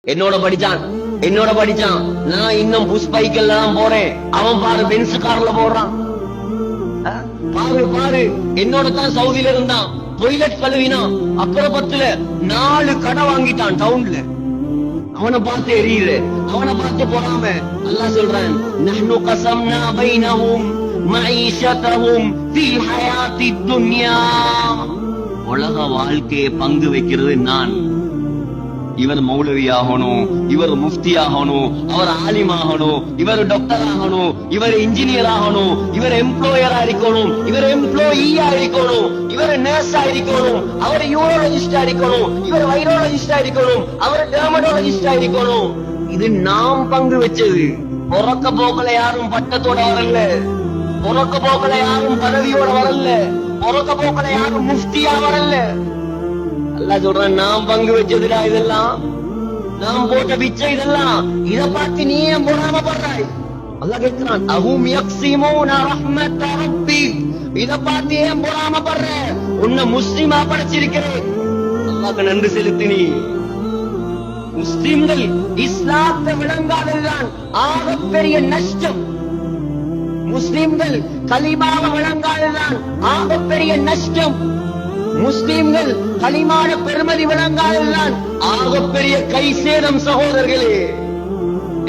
என்னோட படிச்சான் நான் இன்னும் புஷ் பைக்கல்ல தான் போறேன். அவன் பாரு பென்ஸ் கார்ல போறான். பாரு என்னோட தான் சவுதியில இருந்தான். டொய்லெட் கழுவினான். அப்புறப்பத்துல 4 கடை வாங்கிட்டான் டவுன்ல. அவனை பார்த்து எரியுது, அவனை பார்த்து போறாம. அல்லாஹ் சொல்றான், நஹ்னு கஸம்னா பைனஹும் மஈஷதஹும் ஃபில் ஹயாத்தித் துன்யா. உலக வாழ்க்கையை பங்கு வைக்கிறது நான். இவர் மௌலவி ஆகணும், இவர் முஃப்தி ஆகணும், அவர் ஆலிம் ஆகணும், இவர் டாக்டர் ஆகணும், இவர் இன்ஜினியர் ஆகணும், இவர் எம்ப்ளாயரா இருக்கணும், இவர் எம்ப்ளாயியா இருக்கணும், இவர் நர்ஸா இருக்கணும், அவர் யூரோலஜிஸ்டா இருக்கணும், இவர் வைரோலஜிஸ்டா இருக்கணும், அவர் டெர்மடாலஜிஸ்டா இருக்கணும். இது நாம் பங்கு வச்சது. பொறக்க போக்கல யாரும் பட்டத்தோட வரல, பொறக்க போக்கல யாரும் பதவியோட வரல, பொறக்க போக்கல யாரும் முஃப்தியா வரல. அல்லாஹ் சொல்றான், நாம் பங்கு வச்சதுடா இதெல்லாம், நாம் போட்ட பிச்சை இதெல்லாம். இத பார்த்து நீ ஏன் பொறாமப்படுறாய்? அல்லாஹ் கேட்கிறான், அஹும் யக்ஸிமூன ரஹ்மத் ரப்பிக். இத பார்த்து ஏன் பொறாமப்படுற? உன்னை முஸ்லிமா படைச்சிருக்கிறேன். அல்லாஹ்க்கு நன்றி செலுத்து. நீ முஸ்லிம்கள் இஸ்லாத்தை விளங்காததுதான் ஆகப்பெரிய நஷ்டம். முஸ்லிம்கள் கலிமாவை விளங்காததுதான் ஆகப்பெரிய நஷ்டம். முஸ்லிம்கள் கலிமான பெருமதி விளங்காததுதான் ஆகப்பெரிய கை சேதம். சகோதரர்களே,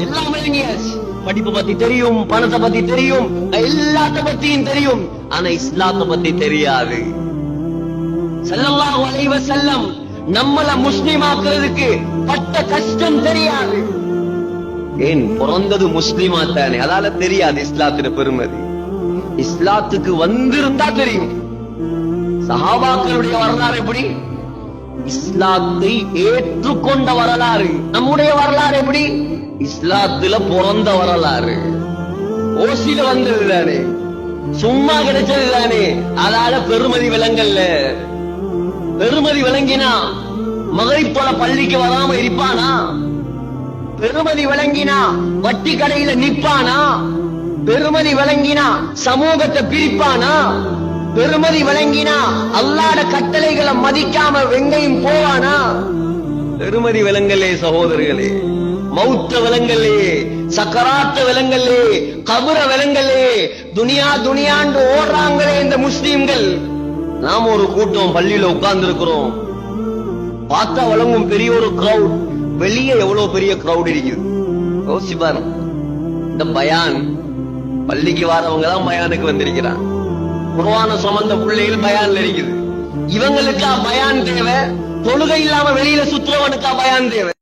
எல்லாம் விளங்கியாச்சு. படிப்பு பத்தி தெரியும், பணத்தை பத்தி தெரியும், எல்லாத்த பத்தியும் தெரியும். ஆனா இஸ்லாத்தை பத்தி தெரியாது. ஸல்லல்லாஹு அலைஹி வஸல்லம் நம்மள முஸ்லிம் ஆக்குறதுக்கு பட்ட கஷ்டம் தெரியாது. ஏன்? பிறந்தது முஸ்லிமா தானே, அதால தெரியாது இஸ்லாத்தின் பெருமதி. இஸ்லாத்துக்கு வந்திருந்தா தெரியும். சஹாபாக்களுடைய வரலாறு எப்படி? இஸ்லாத்தை ஏற்றுக்கொண்ட வரலாறு. நம்முடைய வரலாறு எப்படி? இஸ்லாத்துல பிறந்த வரலாறு. ஓசில வந்தது தானே, சும்மா கிடைச்சது தானே. அதால பெருமதி விளங்கல்ல. பெருமதி விளங்கினா மகரிப் போல பள்ளிக்கு வராம இருப்பானா? பெருமதி விளங்கினா வட்டி கடையில நிப்பானா? பெருமதி விளங்கினா சமூகத்தை பிரிப்பானா? பெருமதி விளங்கினா அல்லாஹ்ட கட்டளைகளை மதிக்காம வெங்கையும் போவானா? பெருமதி விளங்கலே சகோதரர்களே. மௌத்த விளங்கலே, சக்கராத்த விளங்கலே, கபர விளங்கலே. துனியாண்டு ஓடுறாங்களே இந்த முஸ்லிம்கள். நாம ஒரு கூட்டம் பள்ளியில உட்கார்ந்து இருக்கிறோம். பார்த்தா வழங்கும் பெரிய ஒரு கிரௌட். வெளியே எவ்வளவு பெரிய கிரௌட் இருக்குது யோசிச்சு பாரு. இந்த பயான் பள்ளிக்கு வரவங்க தான் பயானுக்கு வந்திருக்கிறான். குர்ஆன சுமந்த பிள்ளைகள் பயான்ல இருக்குது. இவங்களுக்கா பயான் தேவை? தொழுகை இல்லாம வெளியில சுற்றுறவனுக்கா பயான் தேவை?